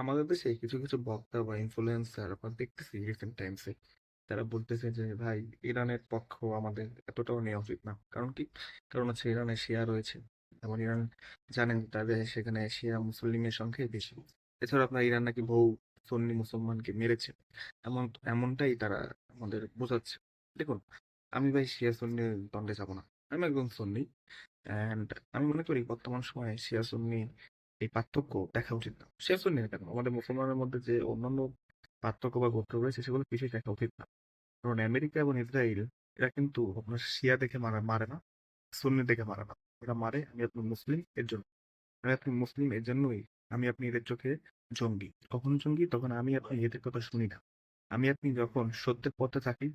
আমাদের দেশে কিছু কিছু বক্তা বা ইনফ্লুয়েন্সার আপনার দেখতেছি রিসেন্ট টাইমসে তারা বলতেছে যে ভাই ইরানের পক্ষ আমাদের এতটাও নেওয়া উচিত না। কারণ কি? কারণ হচ্ছে ইরানে শিয়া রয়েছে। এবং ইরান জানেন তাদের সেখানে শিয়া মুসলিমের সংখ্যাই বেশি। এছাড়া আপনার ইরান নাকি বহু সুন্নি মুসলমানকে মেরেছে। এমন এমনটাই তারা আমাদের বোঝাচ্ছে। দেখুন, আমি ভাই শিয়া সুন্নির দ্বন্দ্বে যাব না। আমি একজন সুন্নি। অ্যান্ড আমি মনে করি বর্তমান সময়ে শিয়া সুন্নি এই পার্থক্য দেখা উচিত না। শিয়া সুন্নি না কেন, আমাদের মুসলমানের মধ্যে যে অন্যান্য পার্থক্য বা গোত্র রয়েছে সেগুলো পিছিয়ে দেখা উচিত না। কারণ আমেরিকা এবং ইসরায়েল এরা কিন্তু আপনার শিয়া দেখে মারে না, সুন্নি দেখে মারে না। এরা মারে আমি আপনি মুসলিম এর জন্য। আমি আপনি মুসলিম এর জন্যই আমি আপনি এদের চোখে জঙ্গি। কখন জঙ্গি? তখন আমি আপনি এদের কথা শুনি না। আমি আপনি যখন সত্যের পথে থাকি,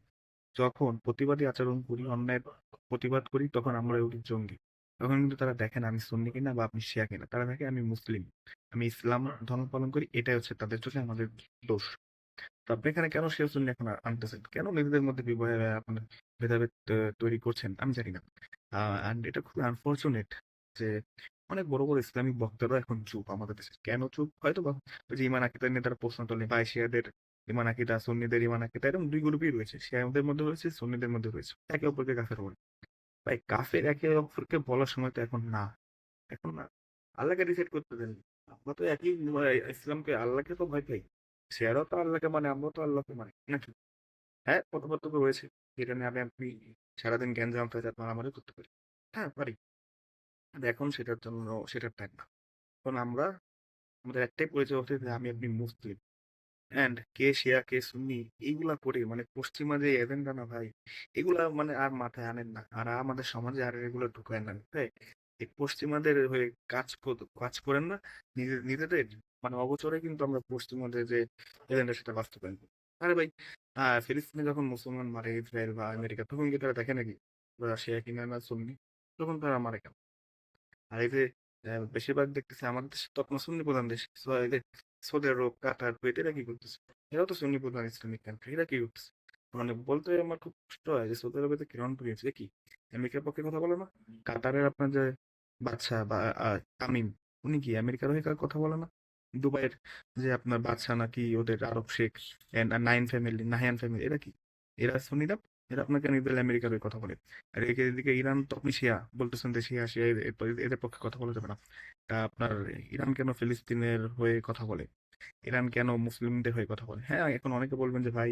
যখন প্রতিবাদী আচরণ করি, অন্যায়ের প্রতিবাদ করি, তখন আমরা উঠি জঙ্গি। তখন কিন্তু তারা দেখে না আমি সুন্নি কিনা বা আপনি শিয়া কিনা, তারা দেখে আমি মুসলিম, আমি ইসলাম ধর্ম পালন করি। এটাই হচ্ছে তাদের চোখে আমাদের দোষ। তো আপনি এখানে কেন শিয়া সুন্নি এখন আনতেছেন? কেন নিজেদের মধ্যে আপনার ভেদাভেদ তৈরি করছেন? আমি জানি না। অ্যান্ড এটা খুবই আনফরচুনেট যে অনেক বড় বড় ইসলামিক বক্তারা এখন চুপ আমাদের দেশে। কেন চুপ? হয়তো বা ওই যে ইমান আকিদা নিয়ে তারা প্রশ্ন তোলে, ভাই শিয়াদের ইমান আকিদা, সুন্নিদের ইমান আকিদা, এরকম দুই গ্রুপই রয়েছে। শিয়াদের মধ্যে রয়েছে, সুন্নিদের মধ্যে রয়েছে। একে অপরকে কাফের বলে। ভাই কাফের একে অপরকে বলার সময় তো এখন না। এখন না। আল্লাহকে ডিসাইড করতে দেন। আমরা তো একই ইসলামকে, আল্লাহকে তো ভয় পাই। শিয়ারাও তো আল্লাহকে মানে, আমরাও তো আল্লাহকে মানে, নাকি? হ্যাঁ, কত পার্থক্য রয়েছে। যেটা নিয়ে আপনি সারাদিন গ্যাঞ্জাম ফেসাদ মারামারি করতে পারি। হ্যাঁ, পারি। কিন্তু এখন সেটার জন্য সেটার টাইম না। এখন আমরা আমাদের একটাই পরিচয় হচ্ছে যে আমি আপনি মুসলিম। অ্যান্ড কে শিয়া কে সুন্নি এইগুলা করে মানে পশ্চিমা যে এজেন্ডা না ভাই, এগুলা মানে আর মাথায় আনেন না। আর আমাদের সমাজে আর এগুলো ঢুকায় না। তাই এই পশ্চিমাদের হয়ে কাজ করেন না। নিজেদের মানে অগোচরে কিন্তু আমরা পশ্চিমাদের যে এজেন্ডা সেটা বাস্তবায়ন করি। আরে ভাই, ফিলিস্তিনে যখন মুসলমান মারে ইসরায়েল বা আমেরিকা, তখন কি তারা দেখে নাকি ওরা শিয়া কিনা না সুন্নি? তখন তারা মারে কেন? আর এই যে বেশিরভাগ দেখতেছি আমাদের দেশ তো আপনার সুন্নি প্রধান দেশ। এই যে সৌদি আরব, কাতার, কুয়েত, এরা কি করতেছে? এরাও তো সুন্নি প্রধান ইসলামিক কান্ট্রি। এরা কি করতেছে? মানে বলতে আমার খুব কষ্ট হয় যে সৌদি আরবে তো কিরণ পরিয়েছে কি আমেরিকার পক্ষে কথা বলে না? কাতারের আপনার যে বাদশা বা তামিম, উনি কি আমেরিকার হয়ে কথা বলে না? দুবাইয়ের যে আপনার বাদশা নাকি ওদের আরব শেখ, নাইন ফ্যামিলি, নাহিয়ান ফ্যামিলি, এরা কি? এরা সুন্নিরা? এরা আপনাকে নির্দেশ আমেরিকার হয়ে কথা বলে। আর এদিকে ইরান তো আপনি শিয়া বলতেছেন যে শিয়া শিয়া এদের পক্ষে কথা বলা যাবে না। তা আপনার ইরান কেন ফিলিস্তিনের হয়ে কথা বলে? ইরান কেন মুসলিমদের হয়ে কথা বলে? হ্যাঁ, এখন অনেকে বলবেন যে ভাই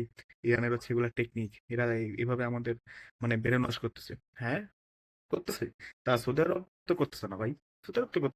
ইরানের হচ্ছে এগুলা টেকনিক, এরা এইভাবে আমাদের মানে ব্রেন ওয়াশ করতেছে। হ্যাঁ, করতেছে। তা সৌদি আরব তো করতেছে না ভাই। সৌদি আরব তো